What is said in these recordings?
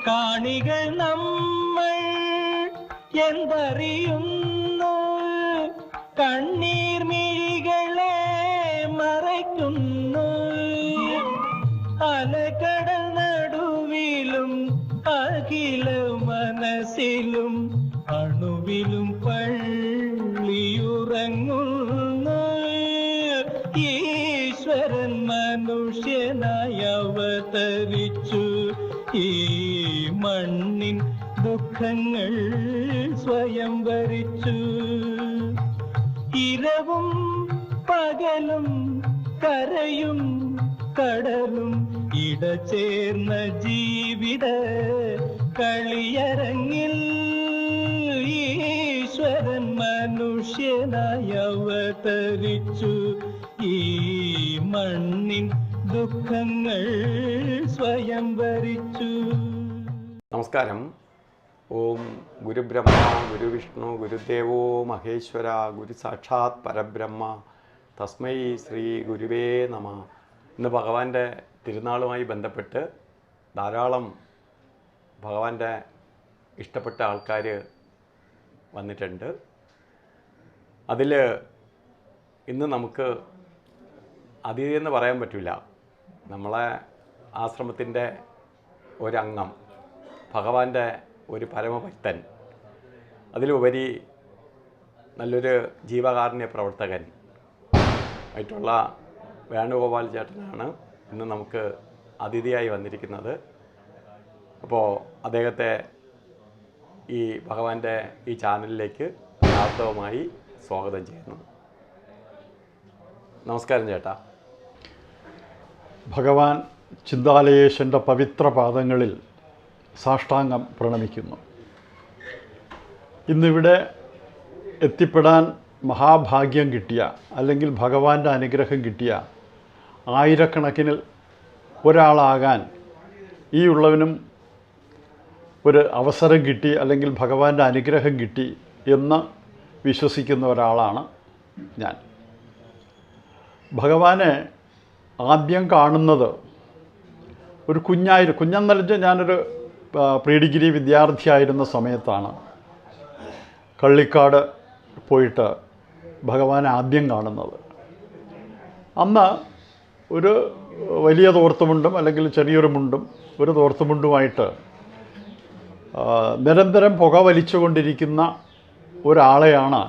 കാണികൾ നമ്മൾ എന്തറിയുന്നു, കണ്ണീർ മിഴികളെ മറയ്ക്കുന്നു. അലകടൽ നടുവിലും അഖില മനസ്സിലും അണുവിലും പള്ളിയുറങ്ങുന്നു. ഈശ്വരൻ മനുഷ്യനായി അവതരിച്ചു, ഈ മണ്ണിൻ ദുഃഖങ്ങൾ സ്വയം ഭരിച്ചു. ഇരവും പകലും കരയും കടലും ഇടചേർന്ന ജീവിത കളിയരങ്ങിൽ ഈശ്വരൻ മനുഷ്യനായി അവതരിച്ചു, ഈ മണ്ണിൻ ദുഃഖങ്ങൾ സ്വയം ഭരിച്ചു. നമസ്കാരം. ഓം ഗുരുബ്രഹ്മ ഗുരുവിഷ്ണു ഗുരുദേവോ മഹേശ്വര ഗുരു സാക്ഷാത് പരബ്രഹ്മ തസ്മൈ ശ്രീ ഗുരുവേ നമ. ഇന്ന് ഭഗവാന്റെ തിരുനാളുമായി ബന്ധപ്പെട്ട് ധാരാളം ഭഗവാന്റെ ഇഷ്ടപ്പെട്ട ആൾക്കാർ വന്നിട്ടുണ്ട്. അതിൽ ഇന്ന് നമുക്ക് അതിഥി എന്ന് പറയാൻ പറ്റില്ല. നമ്മളെ ആശ്രമത്തിൻ്റെ ഒരംഗം, ഭഗവാന്റെ ഒരു പരമഭക്തൻ, അതിലുപരി നല്ലൊരു ജീവകാരുണ്യ പ്രവർത്തകൻ ആയിട്ടുള്ള വേണുഗോപാൽ ചേട്ടനാണ് ഇന്ന് നമുക്ക് അതിഥിയായി വന്നിരിക്കുന്നത്. അപ്പോൾ അദ്ദേഹത്തെ ഈ ഭഗവാന്റെ ഈ ചാനലിലേക്ക് യാത്രവുമായി സ്വാഗതം ചെയ്യുന്നു. നമസ്കാരം ചേട്ടാ. ഭഗവാൻ ചിന്താലയേശൻ്റെ പവിത്ര പാദങ്ങളിൽ സാഷ്ടാംഗം പ്രണമിക്കുന്നു. ഇന്നിവിടെ എത്തിപ്പെടാൻ മഹാഭാഗ്യം കിട്ടിയ, അല്ലെങ്കിൽ ഭഗവാന്റെ അനുഗ്രഹം കിട്ടിയ ആയിരക്കണക്കിന് ഒരാളാകാൻ ഈ ഉള്ളവനും ഒരു അവസരം കിട്ടി, അല്ലെങ്കിൽ ഭഗവാന്റെ അനുഗ്രഹം കിട്ടി എന്ന് വിശ്വസിക്കുന്ന ഒരാളാണ് ഞാൻ. ഭഗവാനെ ആദ്യം കാണുന്നത് ഒരു കുഞ്ഞെന്നല്ല, ഞാനൊരു പ്രീ ഡിഗ്രി വിദ്യാർത്ഥിയായിരുന്ന സമയത്താണ് കള്ളിക്കാട് പോയിട്ട് ഭഗവാനെ ആദ്യം കാണുന്നത്. അന്ന് ഒരു വലിയ തോർത്തുമുണ്ടും അല്ലെങ്കിൽ ചെറിയൊരു മുണ്ടും ഒരു തോർത്തുമുണ്ടുമായിട്ട് നിരന്തരം പുക വലിച്ചുകൊണ്ടിരിക്കുന്ന ഒരാളെയാണ്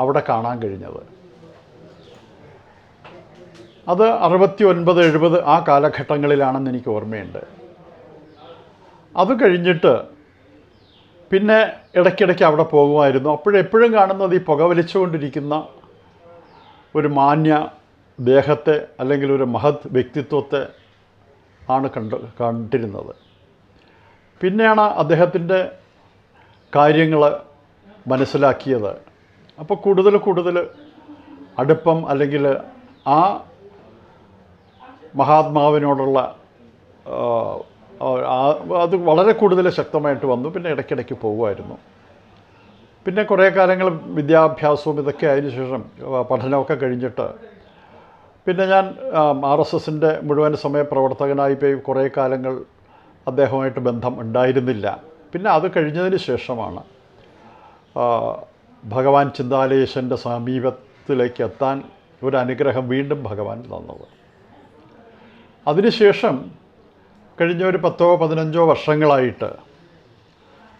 അവിടെ കാണാൻ കഴിഞ്ഞത്. അത് 69, 70 ആ കാലഘട്ടങ്ങളിലാണെന്ന് എനിക്ക് ഓർമ്മയുണ്ട്. അത് കഴിഞ്ഞിട്ട് പിന്നെ ഇടയ്ക്കിടയ്ക്ക് അവിടെ പോകുമായിരുന്നു. അപ്പോഴെപ്പോഴും കാണുന്നത് ഈ പുക വലിച്ചുകൊണ്ടിരിക്കുന്ന ഒരു മാന്യ ദേഹത്തെ, അല്ലെങ്കിൽ ഒരു മഹത് വ്യക്തിത്വത്തെ ആണ് കണ്ടിരുന്നത്. പിന്നെയാണ് അദ്ദേഹത്തിൻ്റെ കാര്യങ്ങൾ മനസ്സിലാക്കിയത്. അപ്പോൾ കൂടുതൽ അടുപ്പം, അല്ലെങ്കിൽ ആ മഹാത്മാവിനോടുള്ള അത് വളരെ കൂടുതൽ ശക്തമായിട്ട് വന്നു. പിന്നെ ഇടയ്ക്കിടയ്ക്ക് പോകുമായിരുന്നു. പിന്നെ കുറേ കാലങ്ങൾ വിദ്യാഭ്യാസവും ഇതൊക്കെ അതിന് ശേഷം പഠനമൊക്കെ കഴിഞ്ഞിട്ട് പിന്നെ ഞാൻ RSSൻ്റെ മുഴുവൻ സമയ പ്രവർത്തകനായി പോയി കുറേ കാലങ്ങൾ അദ്ദേഹവുമായിട്ട് ബന്ധം ഉണ്ടായിരുന്നില്ല. പിന്നെ അത് കഴിഞ്ഞതിന് ശേഷമാണ് ഭഗവാൻ ചിന്താലയേശൻ്റെ സമീപത്തിലേക്ക് എത്താൻ ഒരു അനുഗ്രഹം വീണ്ടും ഭഗവാൻ തന്നത്. അതിനുശേഷം കഴിഞ്ഞ ഒരു 10-15 വർഷങ്ങളായിട്ട്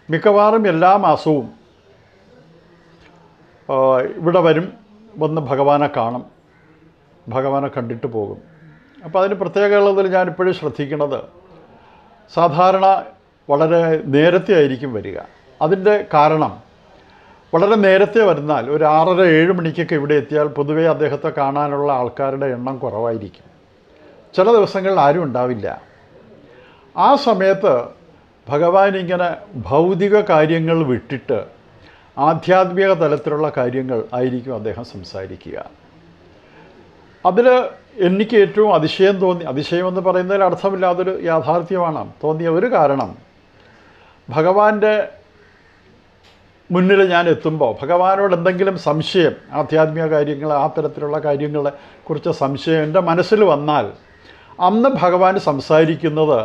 മിക്കവാറും എല്ലാ മാസവും ഇവിടെ വന്ന് ഭഗവാനെ കാണും, ഭഗവാനെ കണ്ടിട്ട് പോകും. അപ്പോൾ അതിന് പ്രത്യേകതയിൽ ഞാനിപ്പോഴും ശ്രദ്ധിക്കുന്നത്, സാധാരണ വളരെ നേരത്തെ ആയിരിക്കും വരിക. അതിൻ്റെ കാരണം, വളരെ നേരത്തെ വരുന്നാൽ ഒരു 6:30-7 മണിക്കൊക്കെ ഇവിടെ എത്തിയാൽ പൊതുവേ അദ്ദേഹത്തെ കാണാനുള്ള ആൾക്കാരുടെ എണ്ണം കുറവായിരിക്കും. ചില ദിവസങ്ങളിൽ ആരും ഉണ്ടാവില്ല. ആ സമയത്ത് ഭഗവാൻ ഇങ്ങനെ ഭൗതിക കാര്യങ്ങൾ വിട്ടിട്ട് ആധ്യാത്മിക തലത്തിലുള്ള കാര്യങ്ങൾ ആയിരിക്കും അദ്ദേഹം സംസാരിക്കുക. അതിൽ എനിക്ക് ഏറ്റവും അതിശയമെന്ന് പറയുന്നതിൽ അർത്ഥമില്ലാതൊരു യാഥാർത്ഥ്യമാണ് തോന്നിയ ഒരു കാരണം, ഭഗവാന്റെ മുന്നിൽ ഞാൻ എത്തുമ്പോൾ ഭഗവാനോട് എന്തെങ്കിലും സംശയം, ആധ്യാത്മിക കാര്യങ്ങൾ, ആ തരത്തിലുള്ള കാര്യങ്ങളെ കുറിച്ച് സംശയം എൻ്റെ മനസ്സിൽ വന്നാൽ അന്ന് ഭഗവാൻ സംസാരിക്കുന്നത്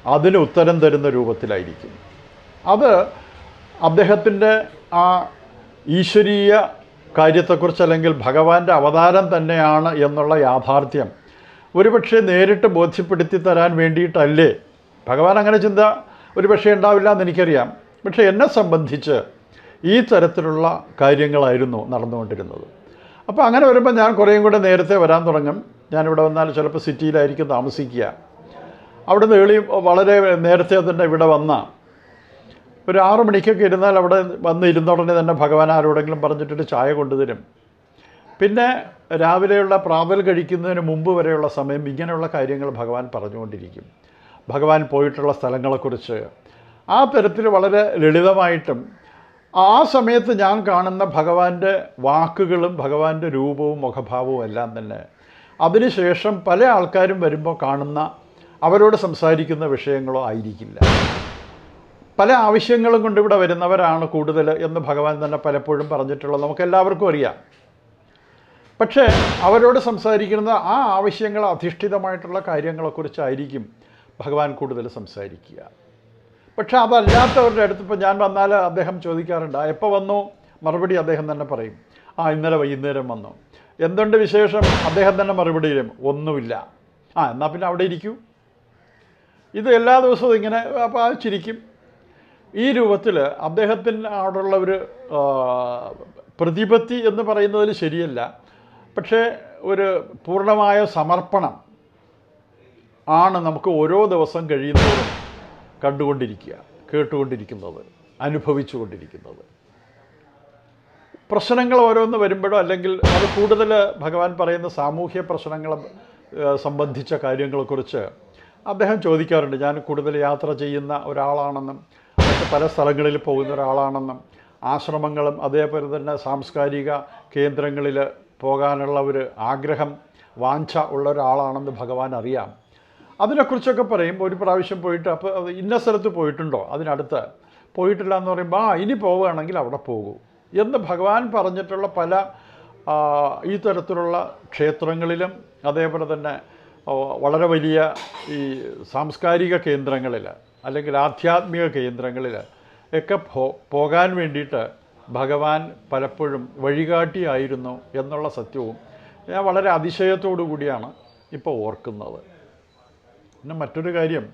അതിന് ഉത്തരം തരുന്ന രൂപത്തിലായിരിക്കും. അത് അദ്ദേഹത്തിൻ്റെ ആ ഈശ്വരീയ കാര്യത്തെക്കുറിച്ച് അല്ലെങ്കിൽ ഭഗവാന്റെ അവതാരം തന്നെയാണ് എന്നുള്ള യാഥാർത്ഥ്യം ഒരുപക്ഷെ നേരിട്ട് ബോധ്യപ്പെടുത്തി തരാൻ വേണ്ടിയിട്ടല്ലേ. ഭഗവാൻ അങ്ങനെ ചിന്ത ഒരുപക്ഷെ ഉണ്ടാവില്ല എന്ന് എനിക്കറിയാം. പക്ഷേ എന്നെ സംബന്ധിച്ച് ഈ തരത്തിലുള്ള കാര്യങ്ങളായിരുന്നു നടന്നുകൊണ്ടിരുന്നത്. അപ്പോൾ അങ്ങനെ വരുമ്പോൾ ഞാൻ കുറേയും കൂടെ നേരത്തെ വരാൻ തുടങ്ങും. ഞാനിവിടെ വന്നാൽ ചിലപ്പോൾ സിറ്റിയിലായിരിക്കും താമസിക്കുക. അവിടുന്ന് വളരെ നേരത്തെ തന്നെ ഇവിടെ വന്ന ഒരു 6 മണിക്കൊക്കെ ഇരുന്നാൽ അവിടെ വന്ന് ഇരുന്ന ഉടനെ തന്നെ ഭഗവാൻ ആരോടെങ്കിലും പറഞ്ഞിട്ടൊരു ചായ കൊണ്ടുതരും. പിന്നെ രാവിലെയുള്ള പ്രാതൽ കഴിക്കുന്നതിന് മുമ്പ് വരെയുള്ള സമയം ഇങ്ങനെയുള്ള കാര്യങ്ങൾ ഭഗവാൻ പറഞ്ഞുകൊണ്ടിരിക്കും. ഭഗവാൻ പോയിട്ടുള്ള സ്ഥലങ്ങളെക്കുറിച്ച് ആ തരത്തിൽ വളരെ ലളിതമായിട്ടും ആ സമയത്ത് ഞാൻ കാണുന്ന ഭഗവാന്റെ വാക്കുകളും ഭഗവാന്റെ രൂപവും മുഖഭാവവും എല്ലാം തന്നെ അതിനുശേഷം പല ആൾക്കാരും വരുമ്പോൾ കാണുന്ന അവരോട് സംസാരിക്കുന്ന വിഷയങ്ങളോ ആയിരിക്കില്ല. പല ആവശ്യങ്ങളും കൊണ്ട് ഇവിടെ വരുന്നവരാണ് കൂടുതൽ എന്ന് ഭഗവാൻ തന്നെ പലപ്പോഴും പറഞ്ഞിട്ടുള്ളത് നമുക്കെല്ലാവർക്കും അറിയാം. പക്ഷേ അവരോട് സംസാരിക്കുന്ന ആ ആവശ്യങ്ങൾ അധിഷ്ഠിതമായിട്ടുള്ള കാര്യങ്ങളെക്കുറിച്ചായിരിക്കും ഭഗവാൻ കൂടുതൽ സംസാരിക്കുക. പക്ഷെ അതല്ലാത്തവരുടെ അടുത്ത് ഇപ്പോൾ ഞാൻ വന്നാൽ അദ്ദേഹം ചോദിക്കാറുണ്ട്, എപ്പോൾ വന്നു? മറുപടി അദ്ദേഹം തന്നെ പറയും, ഇന്നലെ വൈകുന്നേരം വന്നു. എന്തുണ്ട് വിശേഷം? അദ്ദേഹം തന്നെ മറുപടി തരും, ഒന്നുമില്ല. എന്നാൽ പിന്നെ അവിടെ ഇരിക്കൂ. ഇത് എല്ലാ ദിവസവും ഇങ്ങനെ അപ്പോൾ ചിരിക്കും. ഈ രൂപത്തിൽ അദ്ദേഹത്തിനോടുള്ള ഒരു പ്രതിപത്തി എന്ന് പറയുന്നതിൽ ശരിയല്ല, പക്ഷേ ഒരു പൂർണ്ണമായ സമർപ്പണം ആണ് നമുക്ക് ഓരോ ദിവസം കഴിയുന്നതും കണ്ടുകൊണ്ടിരിക്കുക, കേട്ടുകൊണ്ടിരിക്കുന്നത്, അനുഭവിച്ചു കൊണ്ടിരിക്കുന്നത്. പ്രശ്നങ്ങൾ ഓരോന്ന് വരുമ്പോഴോ അല്ലെങ്കിൽ അത് കൂടുതൽ ഭഗവാൻ പറയുന്ന സാമൂഹ്യ പ്രശ്നങ്ങളെ സംബന്ധിച്ച കാര്യങ്ങളെക്കുറിച്ച് അദ്ദേഹം ചോദിക്കാറുണ്ട്. ഞാൻ കൂടുതൽ യാത്ര ചെയ്യുന്ന ഒരാളാണെന്നും മറ്റ് പല സ്ഥലങ്ങളിൽ പോകുന്ന ഒരാളാണെന്നും ആശ്രമങ്ങളും അതേപോലെ തന്നെ സാംസ്കാരിക കേന്ദ്രങ്ങളിൽ പോകാനുള്ള ഒരു ആഗ്രഹം, വാഞ്ച ഉള്ള ഒരാളാണെന്ന് ഭഗവാൻ അറിയാം. അതിനെക്കുറിച്ചൊക്കെ പറയുമ്പോൾ ഒരു പ്രാവശ്യം പോയിട്ട് അപ്പോൾ ഇന്ന സ്ഥലത്ത് പോയിട്ടുണ്ടോ? അതിനടുത്ത് പോയിട്ടില്ല എന്ന് പറയുമ്പോൾ ഇനി പോവുകയാണെങ്കിൽ അവിടെ പോകൂ എന്ന് ഭഗവാൻ പറഞ്ഞിട്ടുള്ള പല ഈ തരത്തിലുള്ള ക്ഷേത്രങ്ങളിലും അതേപോലെ തന്നെ വളരെ വലിയ ഈ സാംസ്കാരിക കേന്ദ്രങ്ങളിൽ അല്ലെങ്കിൽ ആധ്യാത്മിക കേന്ദ്രങ്ങളിൽ ഒക്കെ പോകാൻ വേണ്ടിയിട്ട് ഭഗവാൻ പലപ്പോഴും വഴികാട്ടിയായിരുന്നു എന്നുള്ള സത്യവും ഞാൻ വളരെ അതിശയത്തോടു കൂടിയാണ് ഇപ്പോൾ ഓർക്കുന്നത്. പിന്നെ മറ്റൊരു കാര്യം,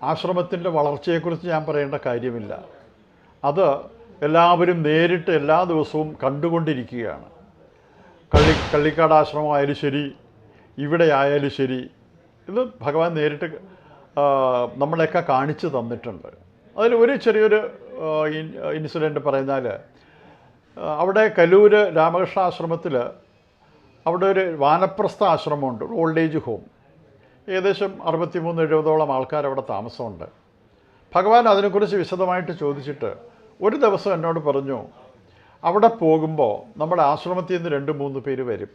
ആശ്രമത്തിൻ്റെ വളർച്ചയെക്കുറിച്ച് ഞാൻ പറയേണ്ട കാര്യമില്ല. അത് എല്ലാവരും നേരിട്ട് എല്ലാ ദിവസവും കണ്ടുകൊണ്ടിരിക്കുകയാണ്. കള്ളിക്കാട് ആശ്രമമായാലും ശരി, ഇവിടെ ആയാലും ശരി, ഇത് ഭഗവാൻ നേരിട്ട് നമ്മളെയൊക്കെ കാണിച്ചു തന്നിട്ടുണ്ട്. അതിൽ ഒരു ചെറിയൊരു ഇൻസിഡൻറ്റ് പറഞ്ഞാൽ, അവിടെ കലൂര് രാമകൃഷ്ണ ആശ്രമത്തിൽ അവിടെ ഒരു വാനപ്രസ്ഥ ആശ്രമമുണ്ട്, ഓൾഡ് ഏജ് ഹോം. ഏകദേശം 63-70ഓളം ആൾക്കാർ അവിടെ താമസമുണ്ട്. ഭഗവാൻ അതിനെക്കുറിച്ച് വിശദമായിട്ട് ചോദിച്ചിട്ട് ഒരു ദിവസം എന്നോട് പറഞ്ഞു, അവിടെ പോകുമ്പോൾ നമ്മുടെ ആശ്രമത്തിൽ നിന്ന് 2-3 പേര് വരും,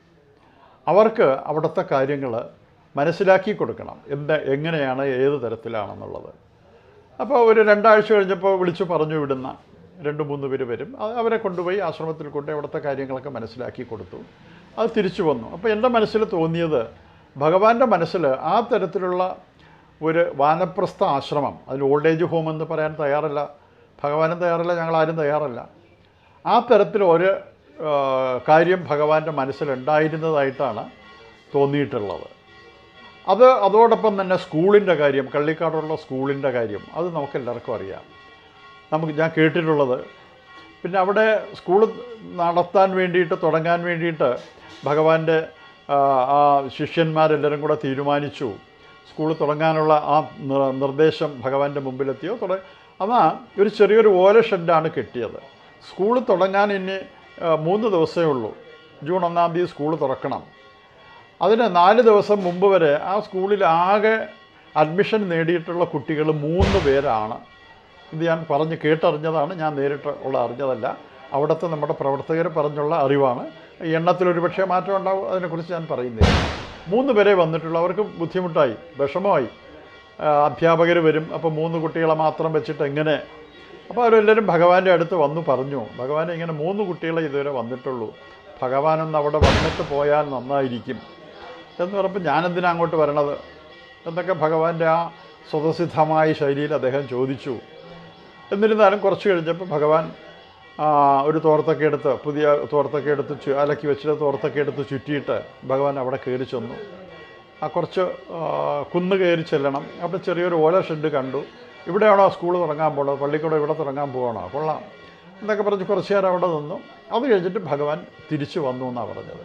അവർക്ക് അവിടുത്തെ കാര്യങ്ങൾ മനസ്സിലാക്കി കൊടുക്കണം, എങ്ങനെയാണ് ഏത് തരത്തിലാണെന്നുള്ളത്. അപ്പോൾ ഒരു 2 ആഴ്ച കഴിഞ്ഞപ്പോൾ വിളിച്ചു പറഞ്ഞു വിടുന്ന 2-3 പേര് വരും. അവരെ കൊണ്ടുപോയി ആശ്രമത്തിൽ കൊണ്ട് അവിടുത്തെ കാര്യങ്ങളൊക്കെ മനസ്സിലാക്കി കൊടുത്തു. അത് തിരിച്ചു വന്നു. അപ്പോൾ എൻ്റെ മനസ്സിൽ തോന്നിയത്, ഭഗവാന്റെ മനസ്സിൽ ആ തരത്തിലുള്ള ഒരു വാനപ്രസ്ഥ ആശ്രമം, അതിന് ഓൾഡ് ഏജ് ഹോം എന്ന് പറയാൻ തയ്യാറല്ല, ഭഗവാനും തയ്യാറല്ല, ഞങ്ങളാരും തയ്യാറല്ല. ആ തരത്തിൽ ഒരു കാര്യം ഭഗവാന്റെ മനസ്സിലുണ്ടായിരുന്നതായിട്ടാണ് തോന്നിയിട്ടുള്ളത്. അതോടൊപ്പം തന്നെ സ്കൂളിൻ്റെ കാര്യം, കള്ളിക്കാടുള്ള സ്കൂളിൻ്റെ കാര്യം, അത് നമുക്കെല്ലാവർക്കും അറിയാം. ഞാൻ കേട്ടിട്ടുള്ളത്. പിന്നെ അവിടെ സ്കൂൾ നടത്താൻ വേണ്ടിയിട്ട്, തുടങ്ങാൻ വേണ്ടിയിട്ട് ഭഗവാന്റെ ആ ശിഷ്യന്മാരെല്ലാവരും കൂടെ തീരുമാനിച്ചു. സ്കൂൾ തുടങ്ങാനുള്ള ആ നിർദ്ദേശം ഭഗവാന്റെ മുമ്പിലെത്തിയോ. ഒരു ചെറിയൊരു ഓല ഷെഡാണ് കെട്ടിയത്. സ്കൂൾ തുടങ്ങാൻ ഇനി 3 ദിവസമേ ഉള്ളൂ. ജൂൺ 1-ാം തീയതി സ്കൂൾ തുറക്കണം. അതിന് 4 ദിവസം മുമ്പ് വരെ ആ സ്കൂളിൽ ആകെ അഡ്മിഷൻ നേടിയിട്ടുള്ള കുട്ടികൾ 3 പേരാണ്. ഇത് ഞാൻ കേട്ടറിഞ്ഞതാണ്, ഞാൻ നേരിട്ട് അറിഞ്ഞതല്ല. അവിടുത്തെ നമ്മുടെ പ്രവർത്തകർ പറഞ്ഞുള്ള അറിവാണ്. എണ്ണത്തിലൊരു പക്ഷേ മാറ്റം ഉണ്ടാവും, അതിനെക്കുറിച്ച് ഞാൻ പറയുന്നില്ല. 3 പേരെ വന്നിട്ടുള്ളൂ. അവർക്ക് ബുദ്ധിമുട്ടായി, വിഷമമായി. അധ്യാപകർ വരും, അപ്പോൾ 3 കുട്ടികളെ മാത്രം വെച്ചിട്ട് എങ്ങനെ? അപ്പോൾ അവരെല്ലാവരും ഭഗവാന്റെ അടുത്ത് വന്നു പറഞ്ഞു, ഭഗവാനെ ഇങ്ങനെ 3 കുട്ടികളെ ഇതുവരെ വന്നിട്ടുള്ളൂ, ഭഗവാനൊന്ന് അവിടെ വന്നിട്ട് പോയാൽ നന്നായിരിക്കും എന്ന് പറഞ്ഞപ്പോൾ ഞാനെന്തിനാ അങ്ങോട്ട് വരണത് എന്നൊക്കെ ഭഗവാന്റെ ആ സ്വതസിദ്ധമായ ശൈലിയിൽ അദ്ദേഹം ചോദിച്ചു. എന്നിരുന്നാലും കുറച്ച് കഴിഞ്ഞപ്പോൾ ഭഗവാൻ ഒരു തോർത്തൊക്കെ എടുത്ത്, പുതിയ തോർത്തൊക്കെ എടുത്ത് അലക്കി വെച്ചിട്ട് തോർത്തൊക്കെ എടുത്ത് ചുറ്റിയിട്ട് ഭഗവാൻ അവിടെ കയറി ചെന്നു. കുറച്ച് കുന്ന് കയറി ചെല്ലണം. അവിടെ ചെറിയൊരു ഓല ഷെഡ് കണ്ടു. ഇവിടെയാണോ സ്കൂൾ തുടങ്ങാൻ പോകുന്നത്, പള്ളിക്കൂടം ഇവിടെ തുടങ്ങാൻ പോകണോ, കൊള്ളാം എന്നൊക്കെ പറഞ്ഞ് കുറച്ച് നേരം അവിടെ നിന്നു. അത് കഴിഞ്ഞിട്ട് ഭഗവാൻ തിരിച്ചു വന്നു എന്നാണ് പറഞ്ഞത്.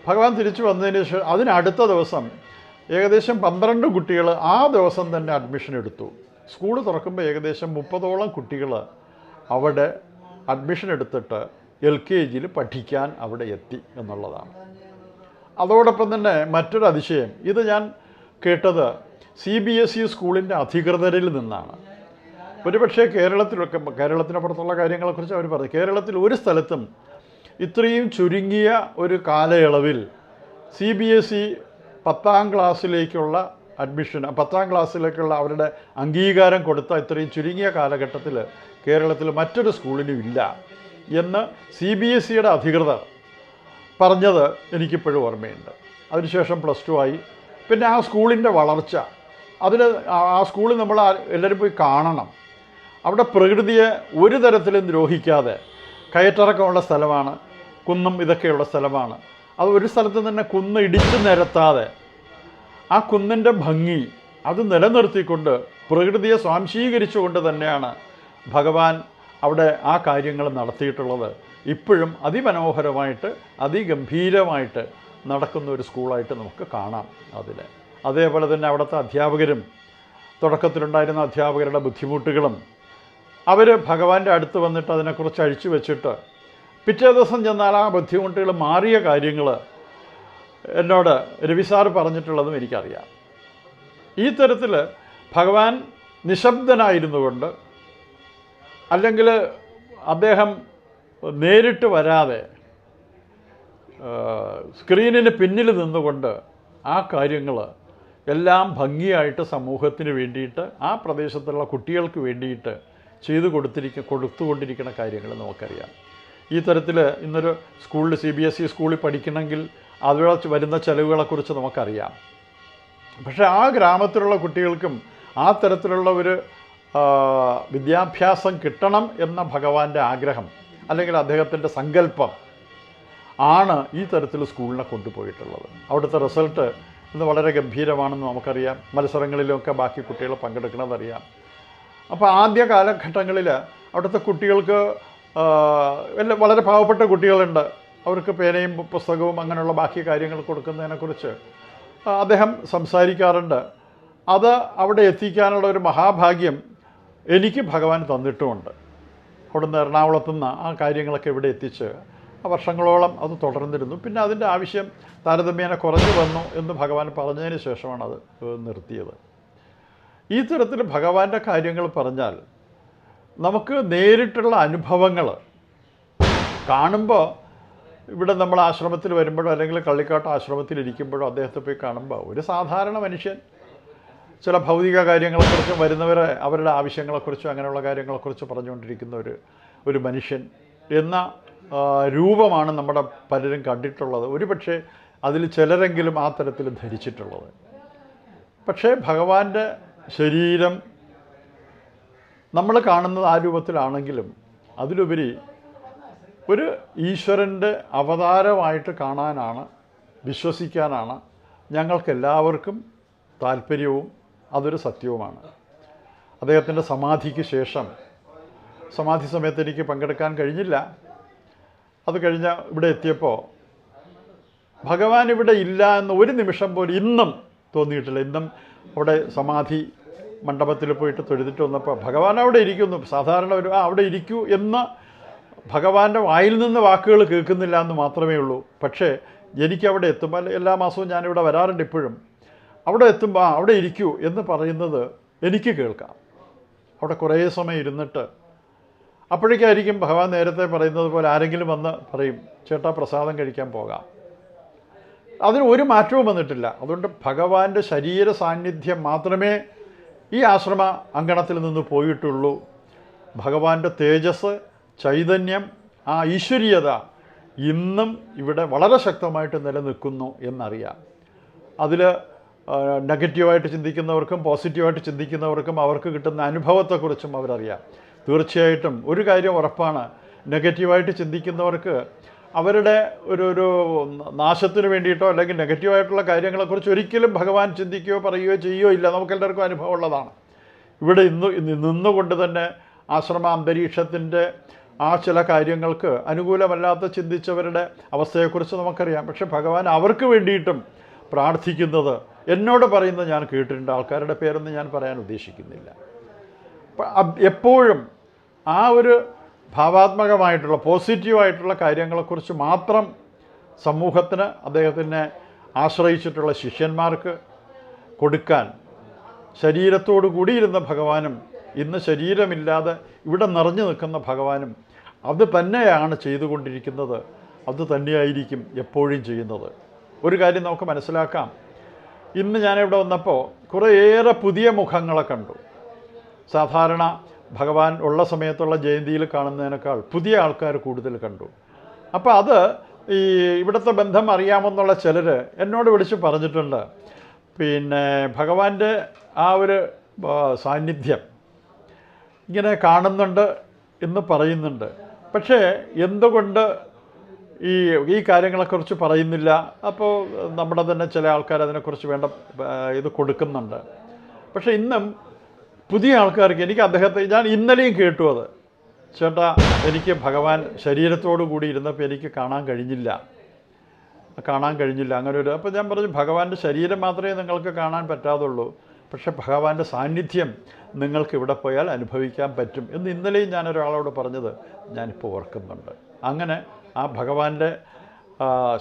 ഭഗവാൻ തിരിച്ചു വന്നതിന് ശേഷം അതിനടുത്ത ദിവസം ഏകദേശം 12 കുട്ടികൾ ആ ദിവസം തന്നെ അഡ്മിഷൻ എടുത്തു. സ്കൂൾ തുറക്കുമ്പോൾ ഏകദേശം 30ഓളം കുട്ടികൾ അവിടെ അഡ്മിഷൻ എടുത്തിട്ട് LKGയിൽ പഠിക്കാൻ അവിടെ എത്തി എന്നുള്ളതാണ്. അതോടൊപ്പം തന്നെ മറ്റൊരു അതിശയം, ഇത് ഞാൻ കേട്ടത് CBSE സ്കൂളിൻ്റെ അധികൃതരിൽ നിന്നാണ്. ഒരുപക്ഷെ കേരളത്തിനപ്പുറത്തുള്ള കാര്യങ്ങളെക്കുറിച്ച് അവർ പറഞ്ഞു. കേരളത്തിൽ ഒരു സ്ഥലത്തും ഇത്രയും ചുരുങ്ങിയ ഒരു കാലയളവിൽ CBSE 10ാം ക്ലാസ്സിലേക്കുള്ള അഡ്മിഷൻ, 10ാം ക്ലാസ്സിലേക്കുള്ള അവരുടെ അംഗീകാരം കൊടുത്ത ഇത്രയും ചുരുങ്ങിയ കാലഘട്ടത്തിൽ കേരളത്തിൽ മറ്റൊരു സ്കൂളിനും ഇല്ല എന്ന് CBSEയുടെ അധികൃതർ പറഞ്ഞത് എനിക്കിപ്പോഴും ഓർമ്മയുണ്ട്. അതിനുശേഷം +2 ആയി. പിന്നെ ആ സ്കൂളിൻ്റെ വളർച്ച, ആ സ്കൂളിൽ നമ്മൾ എല്ലാവരും പോയി കാണണം. അവിടെ പ്രകൃതിയെ ഒരു തരത്തിലും ദ്രോഹിക്കാതെ, കയറ്റിറക്കമുള്ള സ്ഥലമാണ്, കുന്നും ഇതൊക്കെയുള്ള സ്ഥലമാണ്. അത് ഒരു സ്ഥലത്ത് തന്നെ കുന്ന് ഇടിച്ചു നിരത്താതെ ആ കുന്നിൻ്റെ ഭംഗി അത് നിലനിർത്തിക്കൊണ്ട് പ്രകൃതിയെ സ്വാംശീകരിച്ചുകൊണ്ട് തന്നെയാണ് ഭഗവാൻ അവിടെ ആ കാര്യങ്ങൾ നടത്തിയിട്ടുള്ളത്. ഇപ്പോഴും അതിമനോഹരമായിട്ട് അതിഗംഭീരമായിട്ട് നടക്കുന്ന ഒരു സ്കൂളായിട്ട് നമുക്ക് കാണാം അതിൽ. അതേപോലെ തന്നെ അവിടുത്തെ അധ്യാപകരും, തുടക്കത്തിലുണ്ടായിരുന്ന അധ്യാപകരുടെ ബുദ്ധിമുട്ടുകളും അവർ ഭഗവാന്റെ അടുത്ത് വന്നിട്ട് അതിനെക്കുറിച്ച് അഴിച്ചു വെച്ചിട്ട് പിറ്റേ ദിവസം ചെന്നാൽ ആ ബുദ്ധിമുട്ടുകൾ മാറിയ കാര്യങ്ങൾ എന്നോട് രവി സാർ പറഞ്ഞിട്ടുള്ളതും എനിക്കറിയാം. ഈ തരത്തിൽ ഭഗവാൻ നിശബ്ദനായിരുന്നു കൊണ്ട്, അല്ലെങ്കിൽ അദ്ദേഹം നേരിട്ട് വരാതെ സ്ക്രീനിന് പിന്നിൽ നിന്നുകൊണ്ട് ആ കാര്യങ്ങൾ എല്ലാം ഭംഗിയായിട്ട് സമൂഹത്തിന് വേണ്ടിയിട്ട്, ആ പ്രദേശത്തുള്ള കുട്ടികൾക്ക് വേണ്ടിയിട്ട് കൊടുത്തുകൊണ്ടിരിക്കുന്ന കാര്യങ്ങൾ നമുക്കറിയാം. ഈ തരത്തിൽ ഇന്നൊരു സ്കൂളിൽ CBSE സ്കൂളിൽ പഠിക്കണമെങ്കിൽ അതിൽ വരുന്ന ചിലവുകളെക്കുറിച്ച് നമുക്കറിയാം. പക്ഷേ ആ ഗ്രാമത്തിലുള്ള കുട്ടികൾക്കും ആ തരത്തിലുള്ള ഒരു വിദ്യാഭ്യാസം കിട്ടണം എന്ന ഭഗവാന്റെ ആഗ്രഹം അല്ലെങ്കിൽ അദ്ദേഹത്തിൻ്റെ സങ്കല്പം ആണ് ഈ തരത്തിൽ സ്കൂളിനെ കൊണ്ടുപോയിട്ടുള്ളത്. അവിടുത്തെ റിസൾട്ട് ഇന്ന് വളരെ ഗംഭീരമാണെന്ന് നമുക്കറിയാം. മത്സരങ്ങളിലൊക്കെ ബാക്കി കുട്ടികൾ പങ്കെടുക്കണമെന്നറിയാം. അപ്പോൾ ആദ്യ കാലഘട്ടങ്ങളിൽ അവിടുത്തെ കുട്ടികൾക്ക് വളരെ പാവപ്പെട്ട കുട്ടികളുണ്ട്. അവർക്ക് പേനയും പുസ്തകവും അങ്ങനെയുള്ള ബാക്കി കാര്യങ്ങൾ കൊടുക്കുന്നതിനെക്കുറിച്ച് അദ്ദേഹം സംസാരിക്കാറുണ്ട്. അത് അവിടെ എത്തിക്കാനുള്ള ഒരു മഹാഭാഗ്യം എനിക്ക് ഭഗവാൻ തന്നിട്ടുമുണ്ട്. അവിടുന്ന് എറണാകുളത്തുനിന്ന് ആ കാര്യങ്ങളൊക്കെ ഇവിടെ എത്തിച്ച് വർഷങ്ങളോളം അത് തുടർന്നിരുന്നു. പിന്നെ അതിൻ്റെ ആവശ്യം താരതമ്യേന കുറഞ്ഞു വന്നു എന്ന് ഭഗവാൻ പറഞ്ഞതിന് ശേഷമാണ് അത് നിർത്തിയത്. ഈ തരത്തിൽ ഭഗവാന്റെ കാര്യങ്ങൾ പറഞ്ഞാൽ നമുക്ക് നേരിട്ടുള്ള അനുഭവങ്ങൾ കാണുമ്പോൾ, ഇവിടെ നമ്മൾ ആശ്രമത്തിൽ വരുമ്പോഴോ അല്ലെങ്കിൽ കള്ളിക്കാട്ട് ആശ്രമത്തിലിരിക്കുമ്പോഴോ അദ്ദേഹത്തെ പോയി കാണുമ്പോൾ ഒരു സാധാരണ മനുഷ്യൻ ചില ഭൗതിക കാര്യങ്ങളെക്കുറിച്ചും വരുന്നവരെ അവരുടെ ആവശ്യങ്ങളെക്കുറിച്ചും അങ്ങനെയുള്ള കാര്യങ്ങളെക്കുറിച്ച് പറഞ്ഞുകൊണ്ടിരിക്കുന്ന ഒരു മനുഷ്യൻ എന്ന രൂപമാണ് നമ്മുടെ പലരും കണ്ടിട്ടുള്ളത്. ഒരുപക്ഷെ അതിൽ ചിലരെങ്കിലും ആ തരത്തിൽ ധരിച്ചിട്ടുള്ളത്. പക്ഷേ ഭഗവാന്റെ ശരീരം നമ്മൾ കാണുന്നത് ആ രൂപത്തിലാണെങ്കിലും അതിലുപരി ഒരു ഈശ്വരൻ്റെ അവതാരമായിട്ട് കാണാനാണ്, വിശ്വസിക്കാനാണ് ഞങ്ങൾക്കെല്ലാവർക്കും താല്പര്യവും അതൊരു സത്യവുമാണ്. അദ്ദേഹത്തിൻ്റെ സമാധിക്ക് ശേഷം, സമാധി സമയത്ത് എനിക്ക് പങ്കെടുക്കാൻ കഴിഞ്ഞില്ല. അത് കഴിഞ്ഞ് ഇവിടെ എത്തിയപ്പോൾ ഭഗവാൻ ഇവിടെ ഇല്ല എന്ന് ഒരു നിമിഷം പോലും ഇന്നും തോന്നിയിട്ടില്ല. ഇന്നും അവിടെ സമാധി മണ്ഡപത്തിൽ പോയിട്ട് തൊഴുതിട്ട് വന്നപ്പോൾ ഭഗവാൻ അവിടെ ഇരിക്കുന്നു. സാധാരണ അവിടെ ഇരിക്കൂ എന്ന് ഭഗവാന്റെ വായിൽ നിന്ന് വാക്കുകൾ കേൾക്കുന്നില്ല എന്ന് മാത്രമേ ഉള്ളൂ. പക്ഷേ എനിക്കവിടെ എത്തുമ്പോൾ, എല്ലാ മാസവും ഞാനിവിടെ വരാറുണ്ട് ഇപ്പോഴും, അവിടെ എത്തുമ്പോൾ അവിടെ ഇരിക്കൂ എന്ന് പറയുന്നത് എനിക്ക് കേൾക്കാം. അവിടെ കുറേ സമയം ഇരുന്നിട്ട് അപ്പോഴേക്കായിരിക്കും ഭഗവാൻ നേരത്തെ പറയുന്നത് പോലെ ആരെങ്കിലും വന്ന് പറയും, ചേട്ടാ പ്രസാദം കഴിക്കാൻ പോകാം. അതിന് ഒരു മാറ്റവും വന്നിട്ടില്ല. അതുകൊണ്ട് ഭഗവാന്റെ ശരീര സാന്നിധ്യം മാത്രമേ ഈ ആശ്രമ അങ്കണത്തിൽ നിന്ന് പോയിട്ടുള്ളൂ. ഭഗവാന്റെ തേജസ്, ചൈതന്യം, ആ ഈശ്വരീയത ഇന്നും ഇവിടെ വളരെ ശക്തമായിട്ട് നിലനിൽക്കുന്നു എന്നറിയാം. അതിൽ നെഗറ്റീവായിട്ട് ചിന്തിക്കുന്നവർക്കും പോസിറ്റീവായിട്ട് ചിന്തിക്കുന്നവർക്കും അവർക്ക് കിട്ടുന്ന അനുഭവത്തെക്കുറിച്ചും അവരറിയാം. തീർച്ചയായിട്ടും ഒരു കാര്യം ഉറപ്പാണ്, നെഗറ്റീവായിട്ട് ചിന്തിക്കുന്നവർക്ക് അവരുടെ ഒരു നാശത്തിന് വേണ്ടിയിട്ടോ അല്ലെങ്കിൽ നെഗറ്റീവായിട്ടുള്ള കാര്യങ്ങളെക്കുറിച്ച് ഒരിക്കലും ഭഗവാൻ ചിന്തിക്കുകയോ പറയുകയോ ചെയ്യുകയോ ഇല്ല. നമുക്കെല്ലാവർക്കും അനുഭവം ഉള്ളതാണ്. ഇവിടെ നിന്നുകൊണ്ട് തന്നെ ആശ്രമ അന്തരീക്ഷത്തിൻ്റെ ആ ചില കാര്യങ്ങൾക്ക് അനുകൂലമല്ലാത്ത ചിന്തിച്ചവരുടെ അവസ്ഥയെക്കുറിച്ച് നമുക്കറിയാം. പക്ഷെ ഭഗവാൻ അവർക്ക് വേണ്ടിയിട്ടും പ്രാർത്ഥിക്കുന്നത് എന്നോട് പറയുന്നത് ഞാൻ കേട്ടിട്ടുണ്ട്. ആൾക്കാരുടെ പേരൊന്നും ഞാൻ പറയാൻ ഉദ്ദേശിക്കുന്നില്ല. എപ്പോഴും ആ ഒരു ഭാവാത്മകമായിട്ടുള്ള പോസിറ്റീവായിട്ടുള്ള കാര്യങ്ങളെക്കുറിച്ച് മാത്രം സമൂഹത്തിന് അദ്ദേഹത്തിനെ ആശ്രയിച്ചിട്ടുള്ള ശിഷ്യന്മാർക്ക് കൊടുക്കാൻ ശരീരത്തോടു കൂടിയിരുന്ന ഭഗവാനും ഇന്ന് ശരീരമില്ലാതെ ഇവിടെ നിറഞ്ഞു നിൽക്കുന്ന ഭഗവാനും അത് തന്നെയാണ് ചെയ്തുകൊണ്ടിരിക്കുന്നത്. അത് തന്നെയായിരിക്കും എപ്പോഴും ചെയ്യുന്നത്. ഒരു കാര്യം നമുക്ക് മനസ്സിലാക്കാം. ഇന്ന് ഞാനിവിടെ വന്നപ്പോൾ കുറേയേറെ പുതിയ മുഖങ്ങളെ കണ്ടു. സാധാരണ ഭഗവാൻ ഉള്ള സമയത്തുള്ള ജയന്തിയിൽ കാണുന്നതിനേക്കാൾ പുതിയ ആൾക്കാർ കൂടുതൽ കണ്ടു. അപ്പോൾ അത് ഈ ഇവിടുത്തെ ബന്ധം അറിയാമെന്നുള്ള ചിലർ എന്നോട് വിളിച്ച് പറഞ്ഞിട്ടുണ്ട്, പിന്നെ ഭഗവാന്റെ ആ ഒരു സാന്നിധ്യം ഇങ്ങനെ കാണുന്നുണ്ട് എന്ന് പറയുന്നുണ്ട്. പക്ഷേ എന്തുകൊണ്ട് ഈ കാര്യങ്ങളെക്കുറിച്ച് പറയുന്നില്ല? അപ്പോൾ നമ്മുടെ തന്നെ ചില ആൾക്കാർ അതിനെക്കുറിച്ച് വേണ്ട ഇത് കൊടുക്കുന്നുണ്ട്. പക്ഷേ ഇന്നും പുതിയ ആൾക്കാർക്ക് എനിക്ക് അദ്ദേഹത്തെ ഞാൻ ഇന്നലെയും കേട്ടു, അത് ചേട്ടാ എനിക്ക് ഭഗവാൻ ശരീരത്തോടു കൂടി ഇരുന്നപ്പോൾ എനിക്ക് കാണാൻ കഴിഞ്ഞില്ല അങ്ങനെ ഒരു. അപ്പോൾ ഞാൻ പറഞ്ഞു, ഭഗവാന്റെ ശരീരം മാത്രമേ നിങ്ങൾക്ക് കാണാൻ പറ്റാതുള്ളൂ, പക്ഷേ ഭഗവാന്റെ സാന്നിധ്യം നിങ്ങൾക്ക് ഇവിടെ പോയാൽ അനുഭവിക്കാൻ പറ്റും എന്ന് ഇന്നലെയും ഞാൻ ഒരാളോട് പറഞ്ഞത് ഞാനിപ്പോൾ ഓർക്കുന്നുണ്ട്. അങ്ങനെ ആ ഭഗവാന്റെ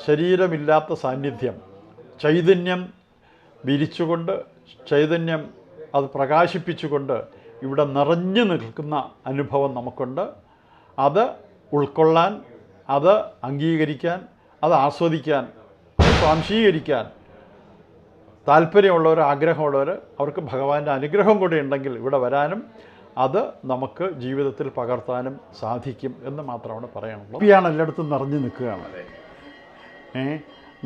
ശരീരമില്ലാത്ത സാന്നിധ്യം, ചൈതന്യം വിരിച്ചുകൊണ്ട്, ചൈതന്യം അത് പ്രകാശിപ്പിച്ചുകൊണ്ട് ഇവിടെ നിറഞ്ഞു നിൽക്കുന്ന അനുഭവം നമുക്കുണ്ട്. അത് ഉൾക്കൊള്ളാൻ, അത് അംഗീകരിക്കാൻ, അത് ആസ്വദിക്കാൻ, അത് സ്വാംശീകരിക്കാൻ താല്പര്യമുള്ളവർ, ആഗ്രഹമുള്ളവർ, അവർക്ക് ഭഗവാന്റെ അനുഗ്രഹം കൂടി ഉണ്ടെങ്കിൽ ഇവിടെ വരാനും അത് നമുക്ക് ജീവിതത്തിൽ പകർത്താനും സാധിക്കും എന്ന് മാത്രമാണ് പറയാനുള്ളത്. ഇപ്പിയാണ് എല്ലായിടത്തും നിറഞ്ഞു നിൽക്കുകയാണ്.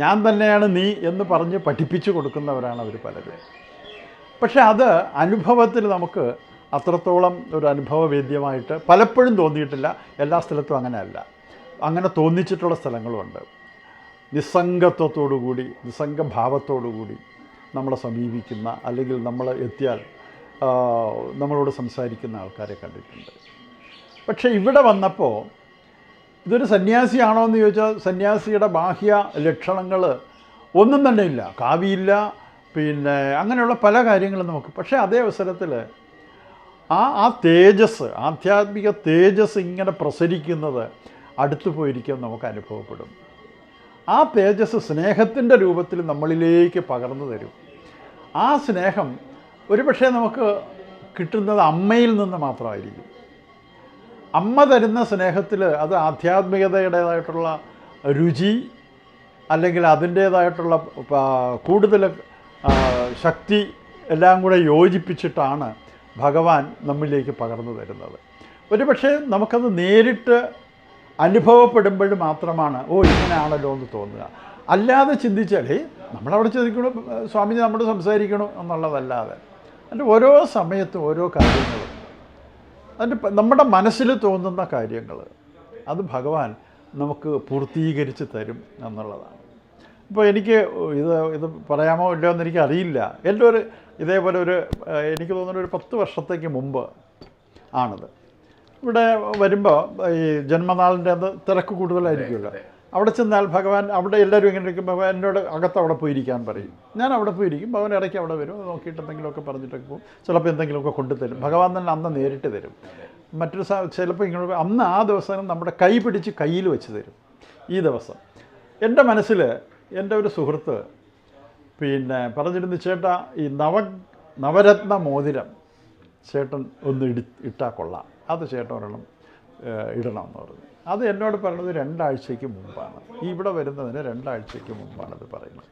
ഞാൻ തന്നെയാണ് നീ എന്ന് പറഞ്ഞ് പഠിപ്പിച്ചു കൊടുക്കുന്നവരാണ് അവർ പലരും. പക്ഷെ അത് അനുഭവത്തിൽ നമുക്ക് അത്രത്തോളം ഒരു അനുഭവവേദ്യമായിട്ട് പലപ്പോഴും തോന്നിയിട്ടില്ല. എല്ലാ സ്ഥലത്തും അങ്ങനെയല്ല. അങ്ങനെ തോന്നിച്ചിട്ടുള്ള സ്ഥലങ്ങളുമുണ്ട്. നിസ്സംഗത്വത്തോടുകൂടി, നിസ്സംഗഭാവത്തോടുകൂടി നമ്മളെ സമീപിക്കുന്ന, അല്ലെങ്കിൽ നമ്മൾ എത്തിയാൽ നമ്മളോട് സംസാരിക്കുന്ന ആൾക്കാരെ കണ്ടിട്ടുണ്ട്. പക്ഷേ ഇവിടെ വന്നപ്പോൾ ഇതൊരു സന്യാസിയാണോ എന്ന് ചോദിച്ചാൽ സന്യാസിയുടെ ബാഹ്യ ലക്ഷണങ്ങൾ ഒന്നും തന്നെ ഇല്ല. കാവിയില്ല, പിന്നെ അങ്ങനെയുള്ള പല കാര്യങ്ങളും നമുക്ക്. പക്ഷേ അതേ അവസരത്തിൽ ആ തേജസ്, ആധ്യാത്മിക തേജസ് ഇങ്ങനെ പ്രസരിക്കുന്നത് അടുത്തു പോയിരിക്കാൻ നമുക്ക് അനുഭവപ്പെടും. ആ തേജസ് സ്നേഹത്തിൻ്റെ രൂപത്തിൽ നമ്മളിലേക്ക് പകർന്നു തരും. ആ സ്നേഹം ഒരുപക്ഷെ നമുക്ക് കിട്ടുന്നത് അമ്മയിൽ നിന്ന് മാത്രമായിരിക്കും. അമ്മ തരുന്ന സ്നേഹത്തിൽ അത് ആധ്യാത്മികതയുടേതായിട്ടുള്ള രുചി, അല്ലെങ്കിൽ അതിൻ്റേതായിട്ടുള്ള കൂടുതൽ ശക്തി എല്ലാം കൂടെ യോജിപ്പിച്ചിട്ടാണ് ഭഗവാൻ നമ്മിലേക്ക് പകർന്നു തരുന്നത്. ഒരുപക്ഷെ നമുക്കത് നേരിട്ട് അനുഭവപ്പെടുമ്പോൾ മാത്രമാണ് ഇങ്ങനെയാണല്ലോ എന്ന് തോന്നുക. അല്ലാതെ ചിന്തിച്ചാൽ നമ്മളവിടെ ചിന്തിക്കണം, സ്വാമിജി നമ്മോട് സംസാരിക്കണം എന്നുള്ളതല്ലാതെ അതിൻ്റെ ഓരോ സമയത്തും ഓരോ കാര്യങ്ങളും, അതിൻ്റെ നമ്മുടെ മനസ്സിൽ തോന്നുന്ന കാര്യങ്ങൾ അത് ഭഗവാൻ നമുക്ക് പൂർത്തീകരിച്ച് തരും എന്നുള്ളതാണ്. ഇപ്പോൾ എനിക്ക് ഇത് പറയാമോ ഇല്ലയോ എന്ന് എനിക്കറിയില്ല. എൻ്റെ ഒരു ഇതേപോലെ എനിക്ക് തോന്നുന്ന ഒരു 10 വർഷത്തേക്ക് മുമ്പ് ആണത്. ഇവിടെ വരുമ്പോൾ ഈ ജന്മനാളിൻ്റെ അത് തിരക്ക് കൂടുതലായിരിക്കുമല്ലോ. അവിടെ ചെന്നാൽ ഭഗവാൻ, അവിടെ എല്ലാവരും ഇങ്ങനെ ഇരിക്കും, ഭഗവാൻ എന്നോട് അകത്ത് അവിടെ പോയിരിക്കാൻ പറയും. ഞാൻ അവിടെ പോയിരിക്കും. ഭഗവാൻ ഇടയ്ക്ക് അവിടെ വരും, നോക്കിയിട്ട് എന്തെങ്കിലുമൊക്കെ പറഞ്ഞിട്ടൊക്കെ പോകും. ചിലപ്പോൾ എന്തെങ്കിലുമൊക്കെ കൊണ്ടുതരും. ഭഗവാൻ തന്നെ അന്ന് നേരിട്ട് തരും. മറ്റൊരു ചിലപ്പോൾ ഇങ്ങനെ അന്ന് ആ ദിവസം നമ്മുടെ കൈ പിടിച്ച് കയ്യിൽ വെച്ച് തരും. ഈ ദിവസം എൻ്റെ മനസ്സിൽ എൻ്റെ ഒരു സുഹൃത്ത് പറഞ്ഞിരുന്നു, ചേട്ടാ ഈ നവരത്ന മോതിരം ചേട്ടൻ ഒന്ന് ഇട്ടാൽ കൊള്ളാം, അത് ചേട്ടൻ ഒരെണ്ണം ഇടണമെന്ന് പറഞ്ഞു. അത് എന്നോട് പറയുന്നത് 2 ആഴ്ചയ്ക്ക് മുമ്പാണ്. ഇവിടെ വരുന്നതിന് 2 ആഴ്ചയ്ക്ക് മുമ്പാണത് പറയുന്നത്.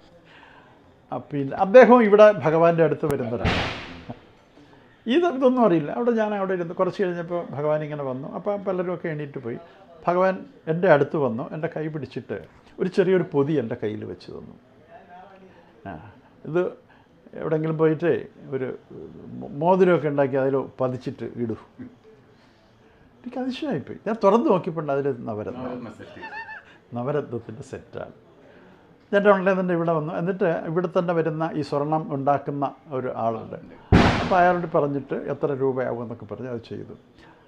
അദ്ദേഹം ഇവിടെ ഭഗവാന്റെ അടുത്ത് വരുന്നവരാണ്. ഇതൊന്നും അറിയില്ല. ഞാൻ അവിടെ ഇരുന്ന് കുറച്ച് കഴിഞ്ഞപ്പോൾ ഭഗവാൻ ഇങ്ങനെ വന്നു. അപ്പോൾ പലരുമൊക്കെ എണീറ്റ് പോയി. ഭഗവാൻ എൻ്റെ അടുത്ത് വന്നു, എൻ്റെ കൈ പിടിച്ചിട്ട് ഒരു ചെറിയൊരു പൊതി എൻ്റെ കയ്യിൽ വെച്ച് തന്നു. ഇത് എവിടെയെങ്കിലും പോയിട്ട് ഒരു മോതിരമൊക്കെ ഉണ്ടാക്കി അതിൽ പതിച്ചിട്ട് ഇടൂ. എനിക്ക് അതിശയമായിപ്പോയി. ഞാൻ തുറന്ന് നോക്കിയപ്പോൾ അതിൽ നവരത്നത്തിൻ്റെ സെറ്റാണ്. ഞാൻ ഓൺലൈൻ തന്നെ ഇവിടെ വന്നു. എന്നിട്ട് ഇവിടെ തന്നെ വരുന്ന ഈ സ്വർണം ഉണ്ടാക്കുന്ന ഒരു ആളുണ്ട്. അപ്പോൾ അയാളോട് പറഞ്ഞിട്ട് എത്ര രൂപയാകും എന്നൊക്കെ പറഞ്ഞ് അത് ചെയ്തു.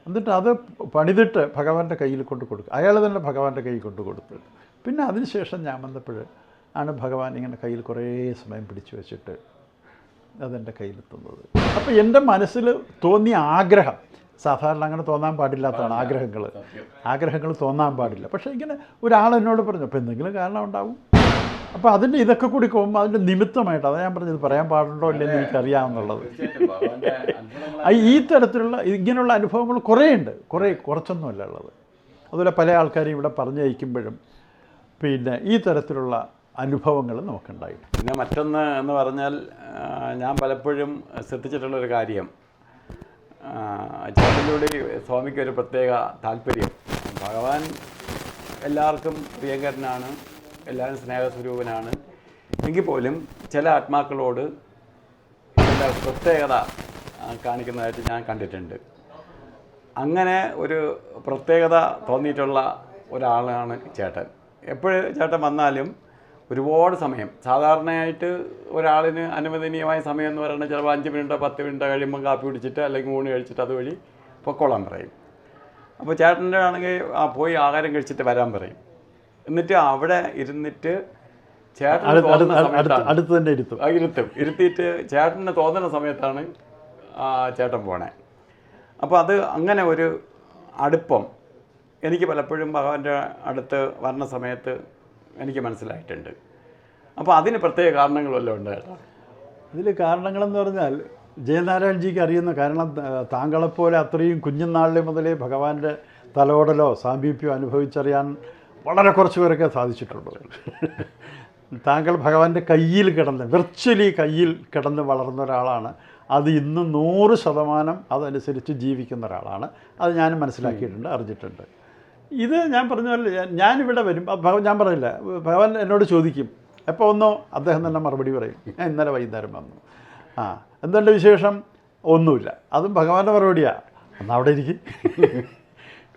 എന്നിട്ട് അത് പണിതിട്ട് ഭഗവാന്റെ കയ്യിൽ കൊണ്ട് കൊടുക്കും. അയാൾ തന്നെ ഭഗവാന്റെ കയ്യിൽ കൊണ്ട് കൊടുത്തു. പിന്നെ അതിനുശേഷം ഞാൻ വന്നപ്പോൾ ആണ് ഭഗവാൻ ഇങ്ങനെ കയ്യിൽ കുറേ സമയം പിടിച്ചു വെച്ചിട്ട് അതെൻ്റെ കയ്യിലെത്തുന്നത്. അപ്പോൾ എൻ്റെ മനസ്സിൽ തോന്നിയ ആഗ്രഹം, സാധാരണ അങ്ങനെ തോന്നാൻ പാടില്ലാത്തതാണ് ആഗ്രഹങ്ങൾ തോന്നാൻ പാടില്ല. പക്ഷേ ഇങ്ങനെ ഒരാൾ എന്നോട് പറഞ്ഞു, അപ്പോൾ എന്തെങ്കിലും കാരണം ഉണ്ടാവും. അപ്പോൾ അതിൻ്റെ ഇതൊക്കെ കൂടി പോകുമ്പോൾ അതിൻ്റെ നിമിത്തമായിട്ട്, അതാണ് ഞാൻ പറഞ്ഞത്, പറയാൻ പാടുണ്ടോ ഇല്ലെന്ന് എനിക്കറിയാമെന്നുള്ളത്. ഈ തരത്തിലുള്ള ഇങ്ങനെയുള്ള അനുഭവങ്ങൾ കുറേയുണ്ട്, കുറച്ചൊന്നുമല്ല ഉള്ളത്. അതുപോലെ പല ആൾക്കാരും ഇവിടെ പറഞ്ഞയക്കുമ്പോഴും പിന്നെ ഈ തരത്തിലുള്ള അനുഭവങ്ങൾ നമുക്കുണ്ടായി. പിന്നെ മറ്റൊന്ന് എന്ന് പറഞ്ഞാൽ ഞാൻ പലപ്പോഴും ശ്രദ്ധിച്ചിട്ടുള്ളൊരു കാര്യം, ചേട്ടനിലൂടെ സ്വാമിക്ക് ഒരു പ്രത്യേക താല്പര്യം. ഭഗവാൻ എല്ലാവർക്കും പ്രിയങ്കരനാണ്, എല്ലാവരും സ്നേഹസ്വരൂപനാണ്. എങ്കിൽ പോലും ചില ആത്മാക്കളോട് ചില പ്രത്യേകത കാണിക്കുന്നതായിട്ട് ഞാൻ കണ്ടിട്ടുണ്ട്. അങ്ങനെ ഒരു പ്രത്യേകത തോന്നിയിട്ടുള്ള ഒരാളാണ് ചേട്ടൻ. എപ്പോഴും ചേട്ടൻ വന്നാലും ഒരുപാട് സമയം, സാധാരണയായിട്ട് ഒരാളിന് അനുവദനീയമായ സമയം എന്ന് പറയുന്നത് ചിലപ്പോൾ 5 മിനിറ്റോ 10 മിനിറ്റോ കഴിയുമ്പോൾ കാപ്പി കുടിച്ചിട്ട് അല്ലെങ്കിൽ ഊണ് കഴിച്ചിട്ട് അതുവഴി പൊക്കോളാൻ പറയും. അപ്പോൾ ചേട്ടൻ്റെ ആണെങ്കിൽ പോയി ആഹാരം കഴിച്ചിട്ട് വരാൻ പറയും. എന്നിട്ട് അവിടെ ഇരുന്നിട്ട് ചേട്ടൻ അടുത്ത് തന്നെ ഇരുത്തിയിട്ട് ചേട്ടന് തോന്നുന്ന സമയത്താണ് ചേട്ടൻ പോണേ. അപ്പോൾ അത് അങ്ങനെ ഒരു അടുപ്പം എനിക്ക് പലപ്പോഴും ഭഗവാന്റെ അടുത്ത് വരുന്ന സമയത്ത് എനിക്ക് മനസ്സിലായിട്ടുണ്ട്. അപ്പോൾ അതിന് പ്രത്യേക കാരണങ്ങളെല്ലാം ഉണ്ട് കേട്ടോ. ഇതിൽ കാരണങ്ങളെന്ന് പറഞ്ഞാൽ ജയനാരായൺജിക്ക് അറിയുന്ന, കാരണം താങ്കളെപ്പോലെ അത്രയും കുഞ്ഞുനാളിൽ മുതലേ ഭഗവാന്റെ തലോടലോ സാമീപ്യമോ അനുഭവിച്ചറിയാൻ വളരെ കുറച്ച് പേരൊക്കെ സാധിച്ചിട്ടുള്ളൂ. താങ്കൾ ഭഗവാന്റെ കയ്യിൽ വിർച്വലി കയ്യിൽ കിടന്ന് വളർന്ന ഒരാളാണ്. അത് ഇന്ന് 100% അതനുസരിച്ച് ജീവിക്കുന്ന ഒരാളാണ്. അത് ഞാനും മനസ്സിലാക്കിയിട്ടുണ്ട്, അറിഞ്ഞിട്ടുണ്ട്. ഇത് ഞാൻ പറഞ്ഞ പോലെ ഞാനിവിടെ വരും, ഞാൻ പറയില്ല, ഭഗവാൻ എന്നോട് ചോദിക്കും എപ്പോൾ വന്നോ, അദ്ദേഹം തന്നെ മറുപടി പറയും, ഞാൻ ഇന്നലെ വൈകുന്നേരം വന്നു. എന്തുണ്ട് വിശേഷം? ഒന്നുമില്ല. അതും ഭഗവാന്റെ മറുപടിയാണ്, എന്നാൽ അവിടെ ഇരിക്കും.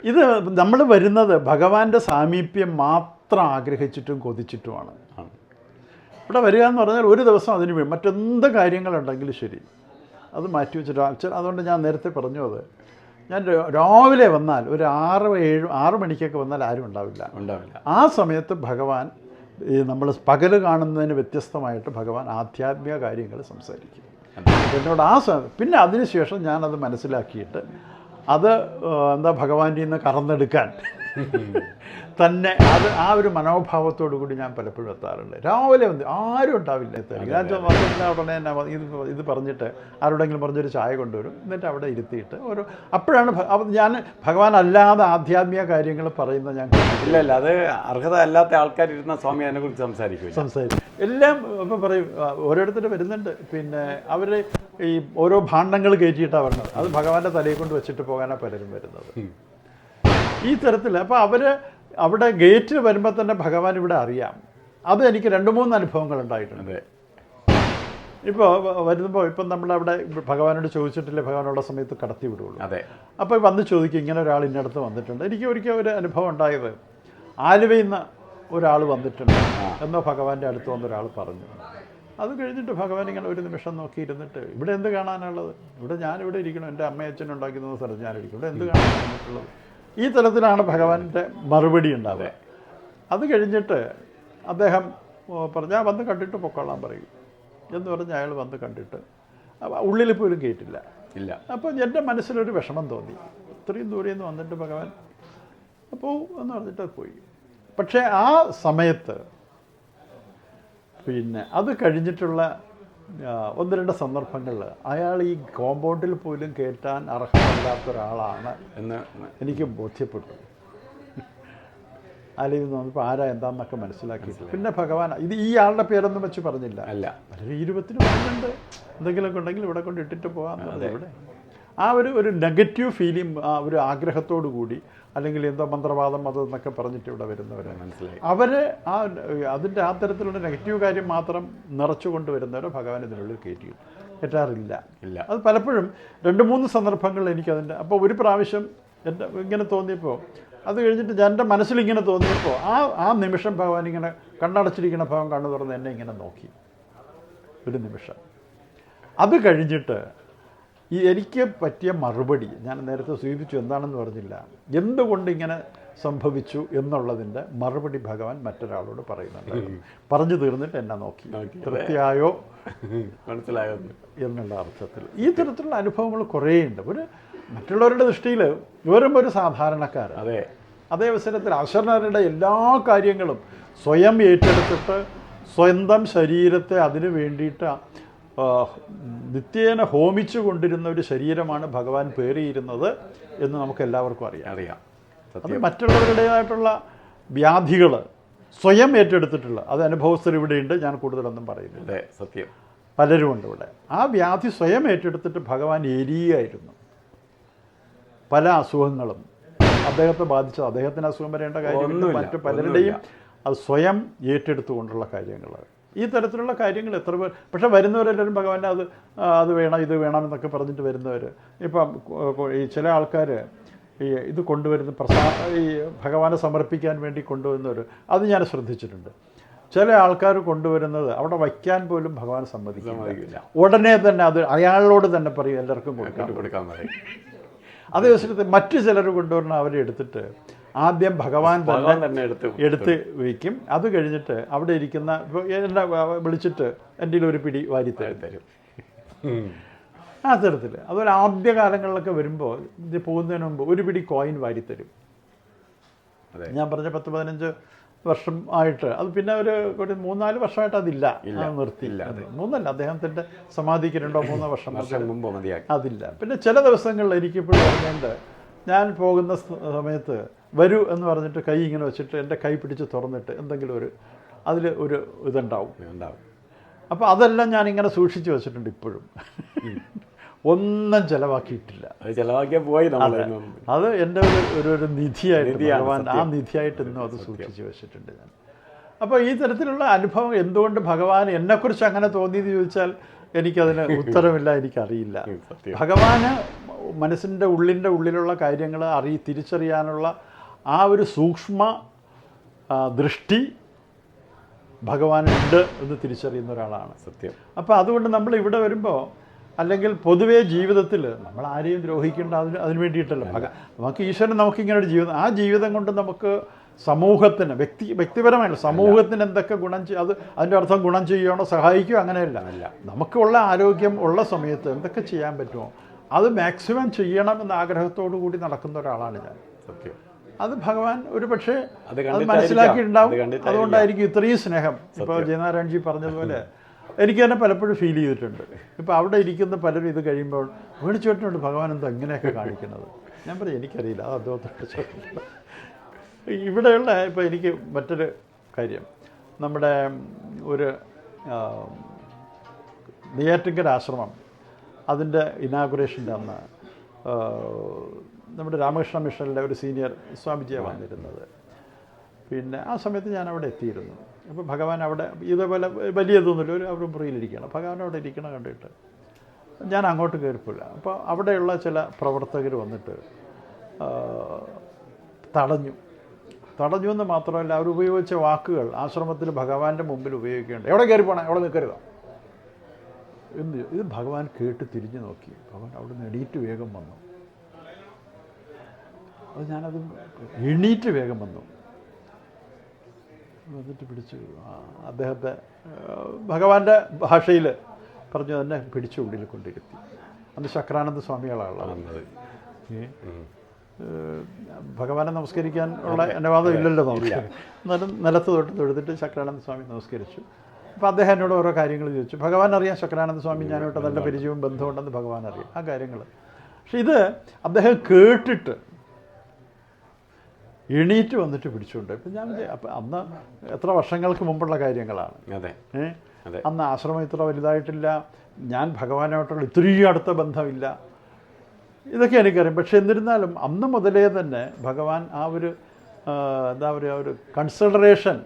ഇത് നമ്മൾ വരുന്നത് ഭഗവാന്റെ സാമീപ്യം മാത്രം ആഗ്രഹിച്ചിട്ടും കൊതിച്ചിട്ടുമാണ്. ഇവിടെ വരിക എന്ന് പറഞ്ഞാൽ ഒരു ദിവസം അതിന് വേണ്ടി മറ്റെന്ത് കാര്യങ്ങളുണ്ടെങ്കിലും ശരി അത് മാറ്റി വെച്ചിട്ട്, അതുകൊണ്ട് ഞാൻ നേരത്തെ പറഞ്ഞു, അത് ഞാൻ രാവിലെ വന്നാൽ ഒരു 6 മണിക്കൊക്കെ വന്നാൽ ആരും ഉണ്ടാവില്ല. ആ സമയത്ത് ഭഗവാൻ നമ്മൾ പകൽ കാണുന്നതിന് വ്യത്യസ്തമായിട്ട് ഭഗവാൻ ആധ്യാത്മിക കാര്യങ്ങൾ സംസാരിക്കും എന്നോട്. പിന്നെ അതിനുശേഷം ഞാനത് മനസ്സിലാക്കിയിട്ട് അത് ഭഗവാന്റെ നിന്ന് കറന്നെടുക്കാൻ തന്നെ ആ ഒരു മനോഭാവത്തോടു കൂടി ഞാൻ പലപ്പോഴും എത്താറുണ്ട്. രാവിലെ വന്ന് ആരും ഉണ്ടാവില്ല. ഞാൻ വന്നിരുന്ന ഉടനെ തന്നെ ഇത് പറഞ്ഞിട്ട് ആരോടെങ്കിലും പറഞ്ഞൊരു ചായ കൊണ്ടുവരും, എന്നിട്ട് അവിടെ ഇരുത്തിയിട്ട് അപ്പോഴാണ് ഞാൻ ഭഗവാൻ അല്ലാതെ ആധ്യാത്മിക കാര്യങ്ങൾ പറയുന്നത് ഞാൻ ഇല്ല. അത് അർഹത അല്ലാത്ത ആൾക്കാരിരുന്ന സ്വാമി അതിനെക്കുറിച്ച് സംസാരിക്കും. എല്ലാം ഇപ്പം പറയും, ഓരോരുത്തർ വരുന്നുണ്ട്. പിന്നെ അവർ ഈ ഓരോ ഭാണ്ഡങ്ങൾ കയറ്റിയിട്ടാണ് വരുന്നത്. അത് ഭഗവാന്റെ തലയിൽ കൊണ്ട് വെച്ചിട്ട് പോകാനാണ് പലരും വരുന്നത് ഈ തരത്തിൽ. അപ്പോൾ അവിടെ ഗേറ്റിൽ വരുമ്പോൾ തന്നെ ഭഗവാൻ ഇവിടെ അറിയാം. അത് എനിക്ക് 2-3 അനുഭവങ്ങൾ ഉണ്ടായിട്ടുണ്ട്. ഇപ്പോൾ വരുമ്പോൾ ഇപ്പം നമ്മളവിടെ ഭഗവാനോട് ചോദിച്ചിട്ടില്ലേ, ഭഗവാനുള്ള സമയത്ത് കടത്തി വിടുകയുള്ളൂ. അപ്പോൾ വന്ന് ചോദിക്കും, ഇങ്ങനെ ഒരാൾ ഇന്നടത്ത് വന്നിട്ടുണ്ട്. എനിക്ക് ഒരിക്കൽ ഒരു അനുഭവം ഉണ്ടായത്, ആലുവയിൽ നിന്ന് ഒരാൾ വന്നിട്ടുണ്ട് എന്നോ ഭഗവാന്റെ അടുത്ത് വന്നൊരാൾ പറഞ്ഞു. അത് കഴിഞ്ഞിട്ട് ഭഗവാൻ ഇങ്ങനെ ഒരു നിമിഷം നോക്കിയിരുന്നിട്ട്, ഇവിടെ എന്ത് കാണാനുള്ളത്? ഞാനിവിടെ ഇരിക്കണം, എൻ്റെ അമ്മയച്ഛൻ ഉണ്ടാക്കി തന്ന സ്ഥലത്ത് ഞാനിരിക്കും, ഇവിടെ എന്ത് കാണാനായിട്ടുള്ളത്? ഈ തരത്തിലാണ് ഭഗവാന്റെ മറുപടി ഉണ്ടാവുക. അത് കഴിഞ്ഞിട്ട് അദ്ദേഹം പറഞ്ഞാൽ വന്ന് കണ്ടിട്ട് പൊക്കോളാൻ പറയും എന്ന് പറഞ്ഞ് അയാൾ വന്ന് കണ്ടിട്ട് ഉള്ളിൽ പോലും കേട്ടില്ല. അപ്പോൾ എൻ്റെ മനസ്സിലൊരു വിഷമം തോന്നി, ഇത്രയും ദൂരെ നിന്ന് വന്നിട്ട് ഭഗവാൻ അപ്പോൾ എന്ന് പറഞ്ഞിട്ട് പോയി. പക്ഷേ ആ സമയത്ത് പിന്നെ അത് കഴിഞ്ഞിട്ടുള്ള 1-2 സന്ദർഭങ്ങളിൽ അയാൾ ഈ കോമ്പൗണ്ടിൽ പോലും കയറ്റാൻ അർഹമല്ലാത്ത ഒരാളാണ് എന്ന് എനിക്ക് ബോധ്യപ്പെട്ടു. അല്ലെങ്കിൽ നോക്കിയപ്പോൾ ആരാ എന്താണെന്നൊക്കെ മനസ്സിലാക്കിയിട്ടില്ല. പിന്നെ ഭഗവാൻ ഈ ആളുടെ പേരൊന്നും വെച്ച് പറഞ്ഞില്ല, പലരും 20 വരുന്നുണ്ട്, എന്തെങ്കിലുമൊക്കെ ഉണ്ടെങ്കിൽ ഇവിടെ കൊണ്ട് ഇട്ടിട്ട് പോകാമെന്നുള്ളത്. ഇവിടെ ഒരു നെഗറ്റീവ് ഫീലിംഗ്, ആ ഒരു ആഗ്രഹത്തോടു കൂടി, അല്ലെങ്കിൽ എന്തോ മന്ത്രവാദം അത് എന്നൊക്കെ പറഞ്ഞിട്ട് ഇവിടെ വരുന്നവരെ മനസ്സിലായി. അവർ അതിൻ്റെ ആ തരത്തിലുള്ള നെഗറ്റീവ് കാര്യം മാത്രം നിറച്ചുകൊണ്ട് വരുന്നവരെ ഭഗവാൻ ഇതിനുള്ളിൽ കയറ്റാറില്ല. അത് പലപ്പോഴും 2-3 സന്ദർഭങ്ങളിൽ എനിക്കതിൻ്റെ അപ്പോൾ ഒരു പ്രാവശ്യം എൻ്റെ ഇങ്ങനെ തോന്നിയപ്പോൾ, അത് കഴിഞ്ഞിട്ട് എൻ്റെ മനസ്സിലിങ്ങനെ തോന്നിയപ്പോൾ ആ നിമിഷം ഭഗവാൻ ഇങ്ങനെ കണ്ണടച്ചിരിക്കുന്ന ഭാഗം കണ്ണു തുറന്ന് എന്നെ ഇങ്ങനെ നോക്കി ഒരു നിമിഷം. അത് കഴിഞ്ഞിട്ട് എനിക്ക് പറ്റിയ മറുപടി ഞാൻ നേരത്തെ സൂചിപ്പിച്ചു, എന്താണെന്ന് പറഞ്ഞില്ല, എന്തുകൊണ്ട് ഇങ്ങനെ സംഭവിച്ചു എന്നുള്ളതിൻ്റെ മറുപടി ഭഗവാൻ മറ്റൊരാളോട് പറയുന്നുണ്ടായിരുന്നു. പറഞ്ഞു തീർന്നിട്ട് എന്നെ നോക്കി, തൃപ്തിയായോ മനസ്സിലായോ എന്നുള്ള അർത്ഥത്തിൽ. ഈ തരത്തിലുള്ള അനുഭവങ്ങൾ കുറേയുണ്ട്. മറ്റുള്ളവരുടെ ദൃഷ്ടിയിൽ വെറും ഒരു സാധാരണക്കാരൻ. അതെ, അതേ അവസരത്തിൽ അശരണരുടെ എല്ലാ കാര്യങ്ങളും സ്വയം ഏറ്റെടുത്തിട്ട് സ്വന്തം ശരീരത്തെ അതിനു വേണ്ടിയിട്ട് നിത്യേന ഹോമിച്ചു കൊണ്ടിരുന്ന ഒരു ശരീരമാണ് ഭഗവാൻ പേറിയിരുന്നത് എന്ന് നമുക്ക് എല്ലാവർക്കും അറിയാം. അത് മറ്റുള്ളവരുടേതായിട്ടുള്ള വ്യാധികൾ സ്വയം ഏറ്റെടുത്തിട്ടുള്ള അത് അനുഭവസ്ഥർ ഇവിടെയുണ്ട്, ഞാൻ കൂടുതലൊന്നും പറയുന്നില്ല. സത്യം, പലരുമുണ്ട് ഇവിടെ. ആ വ്യാധി സ്വയം ഏറ്റെടുത്തിട്ട് ഭഗവാൻ എരിയായിരുന്നു. പല അസുഖങ്ങളും അദ്ദേഹത്തെ ബാധിച്ചത്, അദ്ദേഹത്തിന് അസുഖം വരേണ്ട കാര്യമില്ല, മറ്റു പലരുടെയും അത് സ്വയം ഏറ്റെടുത്തുകൊണ്ടുള്ള കാര്യങ്ങൾ. ഈ തരത്തിലുള്ള കാര്യങ്ങൾ എത്ര പേർ, പക്ഷെ വരുന്നവരെല്ലാവരും ഭഗവാന്റെ അത് വേണം ഇത് വേണം എന്നൊക്കെ പറഞ്ഞിട്ട് വരുന്നവർ. ഇപ്പം ഈ ചില ആൾക്കാർ ഇത് കൊണ്ടുവരുന്ന ഈ ഭഗവാനെ സമർപ്പിക്കാൻ വേണ്ടി കൊണ്ടുവരുന്നവർ, അത് ഞാൻ ശ്രദ്ധിച്ചിട്ടുണ്ട്. ചില ആൾക്കാർ കൊണ്ടുവരുന്നത് അവിടെ വയ്ക്കാൻ പോലും ഭഗവാൻ സമ്മതിക്കില്ല. ഉടനെ തന്നെ അത് അയാളോട് തന്നെ പറയും എല്ലാവർക്കും കൊടുക്കാൻ പറയും. അതേ ദിവസത്തെ മറ്റു ചിലർ കൊണ്ടുവരണം, അവരെ എടുത്തിട്ട് ആദ്യം ഭഗവാൻ തന്നെ എടുത്ത് വയ്ക്കും. അത് കഴിഞ്ഞിട്ട് അവിടെ ഇരിക്കുന്ന എന്നെ വിളിച്ചിട്ട് എൻ്റെ ഒരു പിടി വാരിത്തരും. ആ തരത്തിൽ അതൊരു ആദ്യ കാലങ്ങളിലൊക്കെ വരുമ്പോൾ ഇത് പോകുന്നതിന് മുമ്പ് ഒരു പിടി കോയിൻ വാരിത്തരും. ഞാൻ പറഞ്ഞ 10-15 വർഷം ആയിട്ട് അത് പിന്നെ ഒരു 3-4 വർഷമായിട്ട് അതില്ല, നിർത്തിയില്ല. 3 അദ്ദേഹത്തിൻ്റെ സമാധിക്ക് 2-3 വർഷം മുമ്പ് അതില്ല. പിന്നെ ചില ദിവസങ്ങളിൽ എനിക്കിപ്പോഴും പറഞ്ഞുകൊണ്ട് ഞാൻ പോകുന്ന സമയത്ത് വരൂ എന്ന് പറഞ്ഞിട്ട് കൈ ഇങ്ങനെ വെച്ചിട്ട് എൻ്റെ കൈ പിടിച്ച് തുറന്നിട്ട് എന്തെങ്കിലും അതിൽ ഒരു ഇതുണ്ടാവും. അപ്പോൾ അതെല്ലാം ഞാനിങ്ങനെ സൂക്ഷിച്ച് വെച്ചിട്ടുണ്ട് ഇപ്പോഴും. ഒന്നും ചിലവാക്കിയിട്ടില്ല. ചിലവാക്കിയാൽ പോയി. അത് എൻ്റെ ഒരു നിധിയായിട്ട് ഭഗവാൻ ആ നിധിയായിട്ട് ഇന്നും അത് സൂക്ഷിച്ച് വെച്ചിട്ടുണ്ട് ഞാൻ. അപ്പോൾ ഈ തരത്തിലുള്ള അനുഭവം എന്തുകൊണ്ട് ഭഗവാൻ എന്നെക്കുറിച്ച് അങ്ങനെ തോന്നിയെന്ന് ചോദിച്ചാൽ എനിക്കതിന് ഉത്തരമില്ല, എനിക്കറിയില്ല. ഭഗവാന് മനസ്സിൻ്റെ ഉള്ളിലുള്ള കാര്യങ്ങൾ തിരിച്ചറിയാനുള്ള ആ ഒരു സൂക്ഷ്മ ദൃഷ്ടി ഭഗവാനുണ്ട് എന്ന് തിരിച്ചറിയുന്ന ഒരാളാണ്. സത്യം. അപ്പോൾ അതുകൊണ്ട് നമ്മൾ ഇവിടെ വരുമ്പോൾ, അല്ലെങ്കിൽ പൊതുവേ ജീവിതത്തിൽ നമ്മൾ ആരെയും ദ്രോഹിക്കേണ്ട അതിന് വേണ്ടിയിട്ടല്ല. നമുക്ക് ഈശ്വരൻ നമുക്കിങ്ങനെ ഒരു ജീവിതം, ആ ജീവിതം കൊണ്ട് നമുക്ക് സമൂഹത്തിന് വ്യക്തിപരമായിട്ട് സമൂഹത്തിന് എന്തൊക്കെ ഗുണം അത് അതിൻ്റെ അർത്ഥം ഗുണം ചെയ്യുകയാണോ സഹായിക്കുകയോ അങ്ങനെയല്ല. നമുക്കുള്ള ആരോഗ്യം ഉള്ള സമയത്ത് എന്തൊക്കെ ചെയ്യാൻ പറ്റുമോ അത് മാക്സിമം ചെയ്യണമെന്ന ആഗ്രഹത്തോടു കൂടി നടക്കുന്ന ഒരാളാണ് ഞാൻ. സത്യം. അത് ഭഗവാൻ ഒരു പക്ഷേ അത് മനസ്സിലാക്കിയിട്ടുണ്ടാവും. അതുകൊണ്ടായിരിക്കും ഇത്രയും സ്നേഹം. ഇപ്പോൾ ജയനാരായൺജി പറഞ്ഞതുപോലെ എനിക്ക് തന്നെ പലപ്പോഴും ഫീൽ ചെയ്തിട്ടുണ്ട്. ഇപ്പോൾ അവിടെ ഇരിക്കുന്ന പലരും ഇത് കഴിയുമ്പോൾ മേടിച്ചോട്ടുണ്ട് ഭഗവാൻ എന്താ ഇങ്ങനെയൊക്കെ കാണിക്കുന്നത്. ഞാൻ പറയും എനിക്കറിയില്ല, അത് അദ്ദേഹത്തോട് ചോദിച്ചിട്ടുണ്ട്. ഇവിടെയുള്ള ഇപ്പോൾ എനിക്ക് മറ്റൊരു കാര്യം, നമ്മുടെ ഒരു നെയ്യാറ്റിൻകര ആശ്രമം അതിൻ്റെ ഇനാഗുറേഷൻ്റെ അന്ന് നമ്മുടെ രാമകൃഷ്ണ മിഷനിലെ ഒരു സീനിയർ സ്വാമിജിയാണ് വന്നിരുന്നത്. പിന്നെ ആ സമയത്ത് ഞാൻ അവിടെ എത്തിയിരുന്നു. അപ്പോൾ ഭഗവാൻ അവിടെ ഇതേപോലെ വലിയതൊന്നുമില്ല, ഒരു മുറിയിലിരിക്കുകയാണ്. ഭഗവാൻ അവിടെ ഇരിക്കണം കണ്ടിട്ട് ഞാൻ അങ്ങോട്ട് കയറിപ്പോയില്ല. അപ്പോൾ അവിടെയുള്ള ചില പ്രവർത്തകർ വന്നിട്ട് തടഞ്ഞു എന്ന് മാത്രമല്ല, അവർ ഉപയോഗിച്ച വാക്കുകൾ ആശ്രമത്തിൽ ഭഗവാന്റെ മുമ്പിൽ ഉപയോഗിക്കേണ്ട. എവിടെ കയറി പോകണം, എവിടെ നിൽക്കരുതോ ഇത് ഭഗവാൻ കേട്ട് തിരിഞ്ഞു നോക്കി. ഭഗവാൻ അവിടെ നിന്ന് എണീറ്റ് വേഗം വന്നു. അത് ഞാനത് എണീറ്റ് വേഗം വന്നു, വന്നിട്ട് പിടിച്ചു അദ്ദേഹത്തെ ഭഗവാന്റെ ഭാഷയിൽ പറഞ്ഞു തന്നെ പിടിച്ചു ഉള്ളിൽ കൊണ്ടിരുത്തി. അന്ന് ശക്രാനന്ദ സ്വാമികളാണുള്ളത്. ഭഗവാനെ നമസ്കരിക്കാൻ ഉള്ള അനുവാദം ഇല്ലല്ലോ നമുക്ക്. എന്നാലും നിലത്ത് തൊടുത്തിട്ട് ശക്രാനന്ദ സ്വാമി നമസ്കരിച്ചു. അപ്പോൾ അദ്ദേഹം എന്നോട് ഓരോ കാര്യങ്ങൾ ചോദിച്ചു. ഭഗവാൻ അറിയാം ശക്രാനന്ദ സ്വാമി ഞാനോട്ട് നല്ല പരിചയവും ബന്ധമുണ്ടെന്ന് ഭഗവാൻ അറിയാം ആ കാര്യങ്ങൾ. പക്ഷെ ഇത് അദ്ദേഹം കേട്ടിട്ട് എണീറ്റ് വന്നിട്ട് പിടിച്ചുകൊണ്ട്. ഇപ്പം ഞാൻ അപ്പം അന്ന് എത്ര വർഷങ്ങൾക്ക് മുമ്പുള്ള കാര്യങ്ങളാണ്. അന്ന് ആശ്രമം ഇത്ര വലുതായിട്ടില്ല, ഞാൻ ഭഗവാനായിട്ടുള്ള ഇത്രയും അടുത്ത ബന്ധമില്ല. ഇതൊക്കെ എനിക്കറിയാം. പക്ഷെ എന്നിരുന്നാലും അന്ന് മുതലേ തന്നെ ഭഗവാൻ ആ ഒരു എന്താ പറയുക, ഒരു കൺസിഡറേഷൻ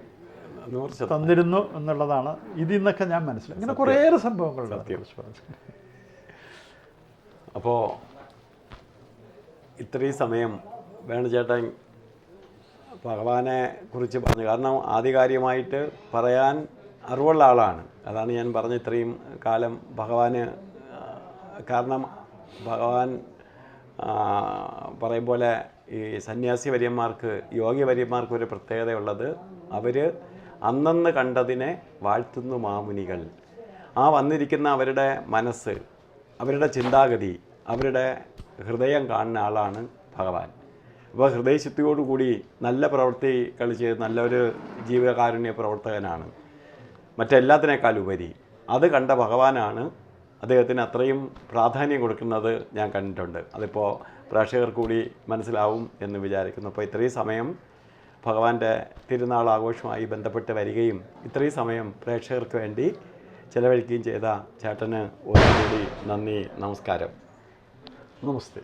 തന്നിരുന്നു എന്നുള്ളതാണ് ഇതിൽ നിന്നൊക്കെ ഞാൻ മനസ്സിലാക്കി. ഇങ്ങനെ കുറേയേറെ സംഭവങ്ങളുണ്ട്. അപ്പോൾ ഇത്രയും സമയം വേണുചേട്ടൻ ഭഗവാനെ കുറിച്ച് പറഞ്ഞു. കാരണം ആധികാരികമായിട്ട് പറയാൻ അറിവുള്ള ആളാണ്. അതാണ് ഞാൻ പറഞ്ഞ ഇത്രയും കാലം ഭഗവാന്. കാരണം ഭഗവാൻ പറയും പോലെ ഈ സന്യാസി വര്യന്മാർക്ക്, യോഗി വര്യന്മാർക്ക് ഒരു പ്രത്യേകതയുള്ളത്, അവർ അന്നന്ന് കണ്ടതിനെ വാഴ്ത്തുന്നു മാമുനികൾ. ആ വന്നിരിക്കുന്ന അവരുടെ മനസ്സ്, അവരുടെ ചിന്താഗതി, അവരുടെ ഹൃദയം കാണുന്ന ആളാണ് ഭഗവാൻ. അപ്പോൾ ഹൃദയശുദ്ധിയോടുകൂടി നല്ല പ്രവൃത്തികൾ ചെയ്ത് നല്ലൊരു ജീവകാരുണ്യ പ്രവർത്തകനാണ്. മറ്റെല്ലാത്തിനേക്കാളുപരി അത് കണ്ട ഭഗവാനാണ് അദ്ദേഹത്തിന് അത്രയും പ്രാധാന്യം കൊടുക്കുന്നത് ഞാൻ കണ്ടിട്ടുണ്ട്. അതിപ്പോൾ പ്രേക്ഷകർ കൂടി മനസ്സിലാവും എന്ന് വിചാരിക്കുന്നു. അപ്പോൾ ഇത്രയും സമയം ഭഗവാന്റെ തിരുനാൾ ആഘോഷവുമായി ബന്ധപ്പെട്ട് വരികയും ഇത്രയും സമയം പ്രേക്ഷകർക്ക് വേണ്ടി ചെലവഴിക്കുകയും ചെയ്ത ചേട്ടന് ഒന്നുകൂടി നന്ദി, നമസ്കാരം. നമസ്തേ.